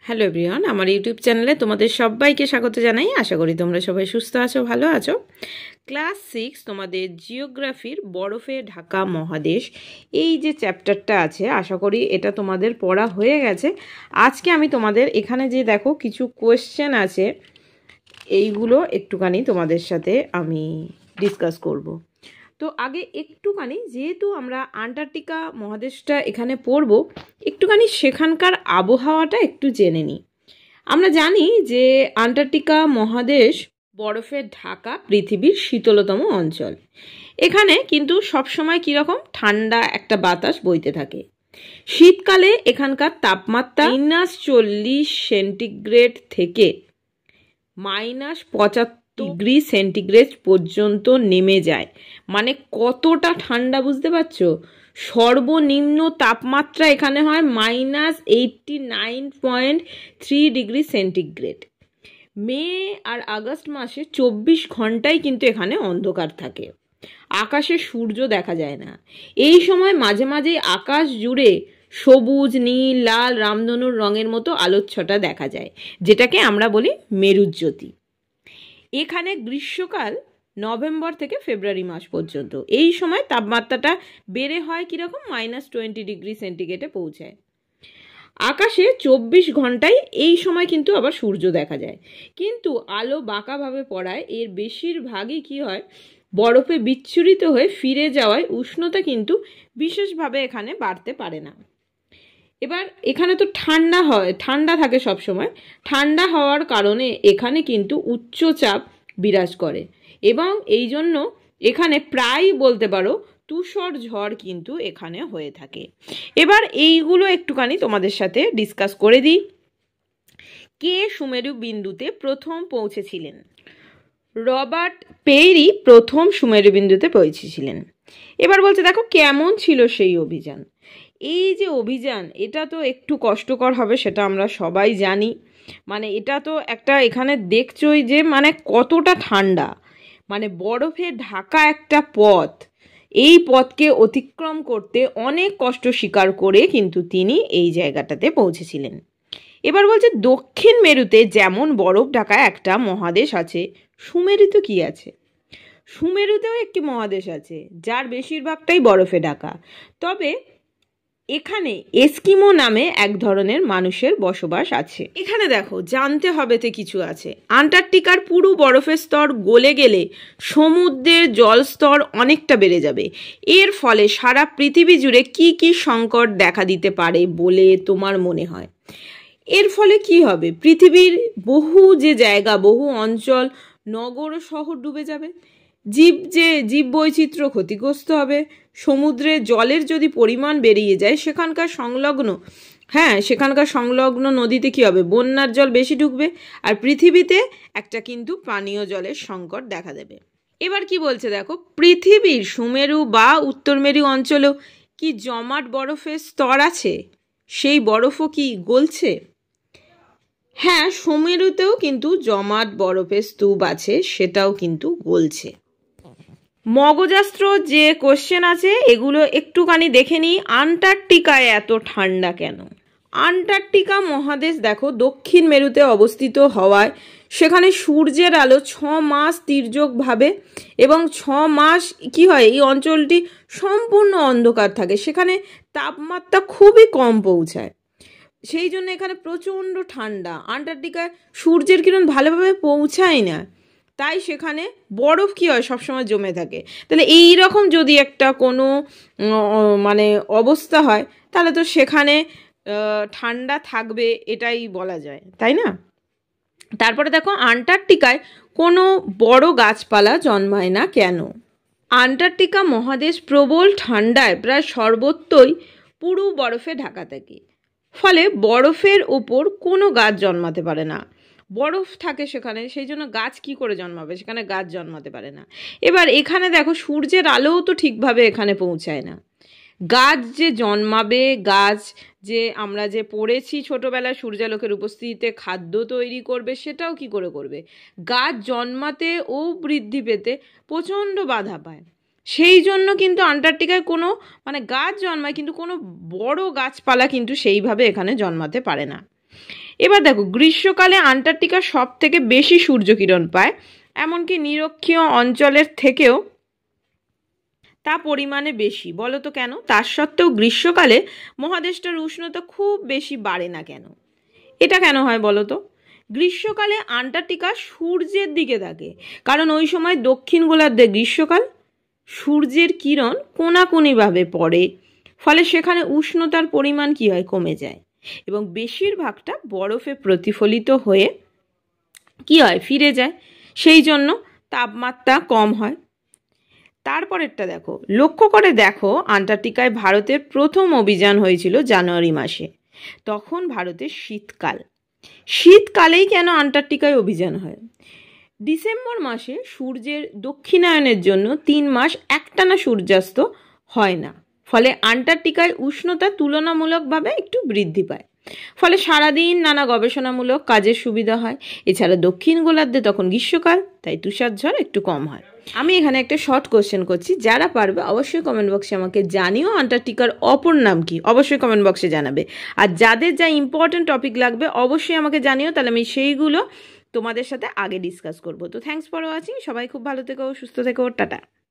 Hello everyone, আমার YouTube চ্যানেলে তোমাদের সবাইকে স্বাগত জানাই। আশা করি তোমরা সবাই সুস্থ আছো, ভালো আছো। ক্লাস 6 তোমাদের জিওগ্রাফির বরফে ঢাকা মহাদেশ এই যে চ্যাপ্টারটা আছে, আশা করি এটা তোমাদের পড়া হয়ে গেছে। আজকে আমি তোমাদের এখানে যে দেখো কিছু কোয়েশ্চেন আছে, এইগুলো একটুখানি তোমাদের সাথে আমি ডিসকাস করব। তো আগে একটুখানি, যেহেতু আমরা আন্টার্কটিকা মহাদেশটা এখানে পড়ব, একটুখানি সেখানকার আবহাওয়াটা একটু জেনে নিই। আমরা জানি যে আন্টার্কটিকা মহাদেশ বরফে ঢাকা পৃথিবীর শীতলতম অঞ্চল। এখানে কিন্তু সবসময় কীরকম ঠান্ডা একটা বাতাস বইতে থাকে। শীতকালে এখানকার তাপমাত্রা -40 সেন্টিগ্রেড থেকে -75 ডিগ্রি সেন্টিগ্রেড পর্যন্ত নেমে যায়। মানে কতটা ঠান্ডা বুঝতে পারছো। সর্বনিম্ন তাপমাত্রা এখানে হয় -89.3 ডিগ্রি সেন্টিগ্রেড। মে আর আগস্ট মাসে 24 ঘন্টাই কিন্তু এখানে অন্ধকার থাকে, আকাশে সূর্য দেখা যায় না। এই সময় মাঝে মাঝেই আকাশ জুড়ে সবুজ, নীল, লাল, রামধনুর রঙের মতো আলোচ্ছটা দেখা যায়, যেটাকে আমরা বলি মেরুজ্যোতি। এখানে গ্রীষ্মকাল নভেম্বর থেকে ফেব্রুয়ারি মাস পর্যন্ত। এই সময় তাপমাত্রাটা বেড়ে হয় কীরকম, -20 ডিগ্রি সেন্টিগ্রেডে পৌঁছায়। আকাশে 24 ঘন্টায় এই সময় কিন্তু আবার সূর্য দেখা যায়, কিন্তু আলো বাঁকাভাবে পড়ায় এর বেশিরভাগই কি হয়, বরফে বিচ্ছুরিত হয়ে ফিরে যাওয়ায় উষ্ণতা কিন্তু বিশেষভাবে এখানে বাড়তে পারে না। এবার এখানে তো ঠান্ডা থাকে সব সময়। ঠান্ডা হওয়ার কারণে এখানে কিন্তু উচ্চচাপ বিরাজ করে, এবং এই জন্য এখানে প্রায় বলতে পারো তুষার ঝড় কিন্তু এখানে হয়ে থাকে। এবার এইগুলো একটুখানি তোমাদের সাথে ডিসকাস করে দিই। কে সুমেরু বিন্দুতে প্রথম পৌঁছেছিলেন? রবার্ট পেরি প্রথম সুমেরু বিন্দুতে পৌঁছেছিলেন। এবার বলছে দেখো কেমন ছিল সেই অভিযান। এই যে অভিযান, এটা তো একটু কষ্টকর হবে, সেটা আমরা সবাই জানি। মানে এটা তো একটা, এখানে দেখছোই যে মানে কতটা ঠান্ডা, মানে বরফে ঢাকা একটা পথ। এই পথকে অতিক্রম করতে অনেক কষ্ট স্বীকার করে কিন্তু তিনি এই জায়গাটাতে পৌঁছেছিলেন। এবার বলছে দক্ষিণ মেরুতে যেমন বরফ ঢাকা একটা মহাদেশ আছে, সুমেরুতে কি আছে? সুমেরুতেও একটি মহাদেশ আছে, যার বেশিরভাগটাই বরফে ঢাকা। তবে এখানে এস্কিমো নামে এক ধরনের মানুষের বসবাস আছে। এখানে দেখো জানতে হবে তো কিছু আছে। আন্টার্কটিকার পুরো বরফের স্তর গলে গেলে সমুদ্রের জল স্তর অনেকটা বেড়ে যাবে। এর ফলে সারা পৃথিবী জুড়ে কি কি সংকট দেখা দিতে পারে বলে তোমার মনে হয়? এর ফলে কি হবে, পৃথিবীর বহু যে জায়গা, বহু অঞ্চল, নগর শহর ডুবে যাবে। জীব বৈচিত্র্য ক্ষতিগ্রস্ত হবে। সমুদ্রে জলের যদি পরিমাণ বেরিয়ে যায়, সেখানকার সংলগ্ন নদীতে কি হবে, বন্যার জল বেশি ঢুকবে, আর পৃথিবীতে একটা কিন্তু পানীয় জলের সংকট দেখা দেবে। এবার কি বলছে দেখো, পৃথিবীর সুমেরু বা উত্তর মেরু অঞ্চলেও কি জমাট বরফের স্তর আছে? সেই বরফও কি গলছে? হ্যাঁ, সুমেরুতেও কিন্তু জমাট বরফের স্তূপ আছে, সেটাও কিন্তু গলছে। মগজাস্ত্র যে কোশ্চেন আছে এগুলো একটুখানি দেখে নিই। আন্টার্কটিকায় এত ঠান্ডা কেন? আন্টার্কটিকা মহাদেশ দেখো দক্ষিণ মেরুতে অবস্থিত হওয়ায় সেখানে সূর্যের আলো 6 মাস তির্যকভাবে, এবং 6 মাস কি হয়, এই অঞ্চলটি সম্পূর্ণ অন্ধকার থাকে। সেখানে তাপমাত্রা খুবই কম পৌঁছায়, সেই জন্য এখানে প্রচণ্ড ঠান্ডা। আন্টার্কটিকায় সূর্যের কিরণ ভালোভাবে পৌঁছায় না, তাই সেখানে বরফ কি হয়, সবসময় জমে থাকে। তাহলে এই রকম যদি একটা কোনো মানে অবস্থা হয়, তাহলে তো সেখানে ঠান্ডা থাকবে, এটাই বলা যায়, তাই না? তারপরে দেখো আন্টার্কটিকায় কোনো বড় গাছপালা জন্মায় না কেন? আন্টার্কটিকা মহাদেশ প্রবল ঠান্ডায় প্রায় সর্বত্রই পুরো বরফে ঢাকা থাকে, ফলে বরফের ওপর কোনো গাছ জন্মাতে পারে না। বরফ থাকে সেখানে, সেই জন্য গাছ কি করে জন্মাবে, সেখানে গাছ জন্মাতে পারে না। এবার এখানে দেখো সূর্যের আলোও তো ঠিকভাবে এখানে পৌঁছায় না। গাছ যে জন্মাবে, গাছ যে আমরা যে পড়েছি ছোটোবেলায় সূর্যালোকের উপস্থিতিতে খাদ্য তৈরি করবে, সেটাও কি করে করবে? গাছ জন্মাতে ও বৃদ্ধি পেতে প্রচণ্ড বাধা পায়। সেই জন্য কিন্তু আন্টার্কটিকায় কোনো মানে গাছ জন্মায়, কিন্তু কোনো বড় গাছপালা কিন্তু সেইভাবে এখানে জন্মাতে পারে না। এবার দেখো, গ্রীষ্মকালে আন্টার্কটিকা সব থেকে বেশি সূর্যকিরণ পায়, এমনকি নিরক্ষীয় অঞ্চলের থেকেও তা পরিমাণে বেশি। বলো তো কেন? তার সত্ত্বেও গ্রীষ্মকালে মহাদেশটার উষ্ণতা খুব বেশি বাড়ে না কেন? এটা কেন হয় বলো তো? গ্রীষ্মকালে আন্টার্কটিকা সূর্যের দিকে থাকে, কারণ ওই সময় দক্ষিণ গোলার্ধে গ্রীষ্মকাল, সূর্যের কিরণ কোনাকুনিভাবে পড়ে, ফলে সেখানে উষ্ণতার পরিমাণ কি হয়? কমে যায়, এবং বেশিরভাগটা বরফে প্রতিফলিত হয়ে কি হয়? ফিরে যায়। সেই জন্য তাপমাত্রা কম হয়। তারপরেরটা দেখো, লক্ষ্য করে দেখো, আন্টার্কটিকায় ভারতের প্রথম অভিযান হয়েছিল জানুয়ারি মাসে। তখন ভারতের শীতকাল। শীতকালেই কেন আন্টার্কটিকায় অভিযান হয়? ডিসেম্বর মাসে সূর্যের দক্ষিণায়নের জন্য 3 মাস একটানা সূর্যাস্ত হয় না, ফলে আন্টার্কটিকায় উষ্ণতা তুলনামূলকভাবে একটু বৃদ্ধি পায়, ফলে সারাদিন নানা গবেষণামূলক কাজের সুবিধা হয়। এছাড়া দক্ষিণ গোলার্ধে তখন গ্রীষ্মকাল, তাই তুষারঝড় একটু কম হয়। আমি এখানে একটা শর্ট কোশ্চেন করছি, যারা পারবে অবশ্যই কমেন্ট বক্সে আমাকে জানিও আন্টার্কটিকার অপর নাম কি, অবশ্যই কমেন্ট বক্সে জানাবে। আর যাদের যা ইম্পর্টেন্ট টপিক লাগবে অবশ্যই আমাকে জানিও, তাহলে আমি সেইগুলো তোমাদের সাথে আগে ডিসকাস করব। তো থ্যাঙ্কস ফর ওয়াচিং, সবাই খুব ভালো থেকো, সুস্থ থেকো, টাটা।